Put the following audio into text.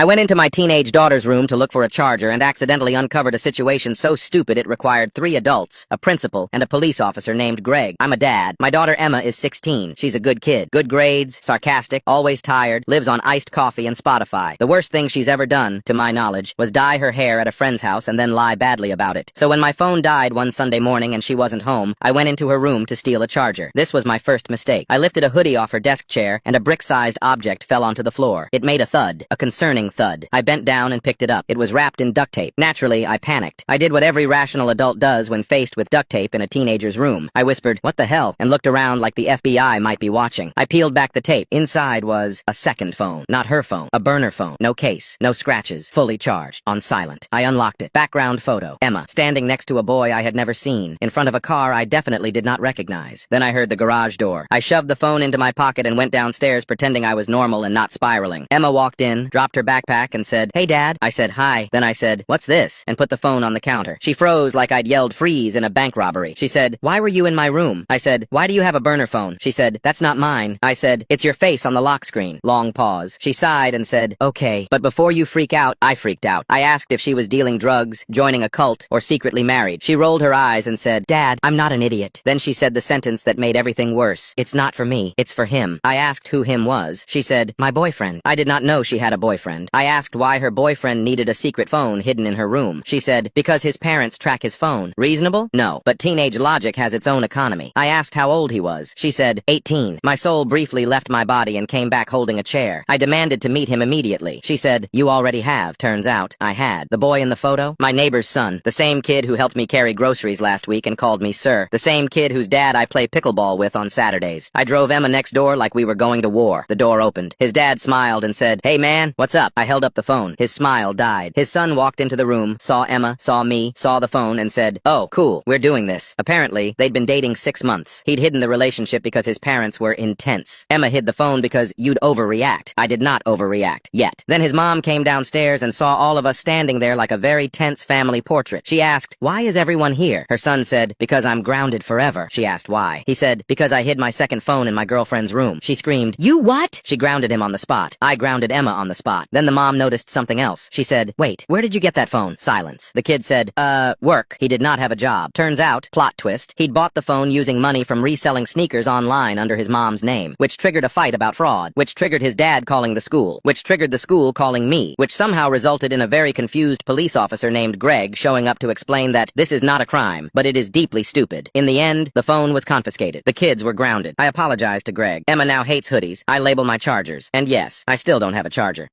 I went into my teenage daughter's room to look for a charger and accidentally uncovered a situation so stupid it required 3 adults, a principal, and a police officer named Greg. I'm a dad. My daughter Emma is 16. She's a good kid. Good grades, sarcastic, always tired, lives on iced coffee and Spotify. The worst thing she's ever done, to my knowledge, was dye her hair at a friend's house and then lie badly about it. So when my phone died one Sunday morning and she wasn't home, I went into her room to steal a charger. This was my first mistake. I lifted a hoodie off her desk chair and a brick-sized object fell onto the floor. It made a thud, a concerning thud. I bent down and picked it up. It was wrapped in duct tape. Naturally, I panicked. I did what every rational adult does when faced with duct tape in a teenager's room. I whispered, "What the hell?" and looked around like the FBI might be watching. I peeled back the tape. Inside was a second phone. Not her phone. A burner phone. No case. No scratches. Fully charged. On silent. I unlocked it. Background photo. Emma, standing next to a boy I had never seen. In front of a car I definitely did not recognize. Then I heard the garage door. I shoved the phone into my pocket and went downstairs pretending I was normal and not spiraling. Emma walked in, dropped her backpack, and said, "Hey, Dad." I said, "Hi." Then I said, "What's this?" and put the phone on the counter. She froze like I'd yelled freeze in a bank robbery. She said, "Why were you in my room?" I said, "Why do you have a burner phone?" She said, "That's not mine." I said, "It's your face on the lock screen." Long pause. She sighed and said, "Okay, but before you freak out," I freaked out. I asked if she was dealing drugs, joining a cult, or secretly married. She rolled her eyes and said, "Dad, I'm not an idiot." Then she said the sentence that made everything worse. "It's not for me. It's for him." I asked who him was. She said, "My boyfriend." I did not know she had a boyfriend. I asked why her boyfriend needed a secret phone hidden in her room. She said, "Because his parents track his phone." Reasonable? No. But teenage logic has its own economy. I asked how old he was. She said, 18. My soul briefly left my body and came back holding a chair. I demanded to meet him immediately. She said, "You already have." Turns out, I had. The boy in the photo? My neighbor's son. The same kid who helped me carry groceries last week and called me sir. The same kid whose dad I play pickleball with on Saturdays. I drove Emma next door like we were going to war. The door opened. His dad smiled and said, "Hey man, what's up?" I held up the phone. His smile died. His son walked into the room, saw Emma, saw me, saw the phone, and said, "Oh, cool, we're doing this." Apparently, they'd been dating 6 months. He'd hidden the relationship because his parents were intense. Emma hid the phone because you'd overreact. I did not overreact. Yet. Then his mom came downstairs and saw all of us standing there like a very tense family portrait. She asked, "Why is everyone here?" Her son said, "Because I'm grounded forever." She asked why. He said, "Because I hid my second phone in my girlfriend's room." She screamed, "You what?" She grounded him on the spot. I grounded Emma on the spot. Then the mom noticed something else. She said, "Wait, where did you get that phone?" Silence. The kid said, work." He did not have a job. Turns out, plot twist, he'd bought the phone using money from reselling sneakers online under his mom's name, which triggered a fight about fraud, which triggered his dad calling the school, which triggered the school calling me, which somehow resulted in a very confused police officer named Greg showing up to explain that this is not a crime, but it is deeply stupid. In the end, the phone was confiscated. The kids were grounded. I apologized to Greg. Emma now hates hoodies. I label my chargers. And yes, I still don't have a charger.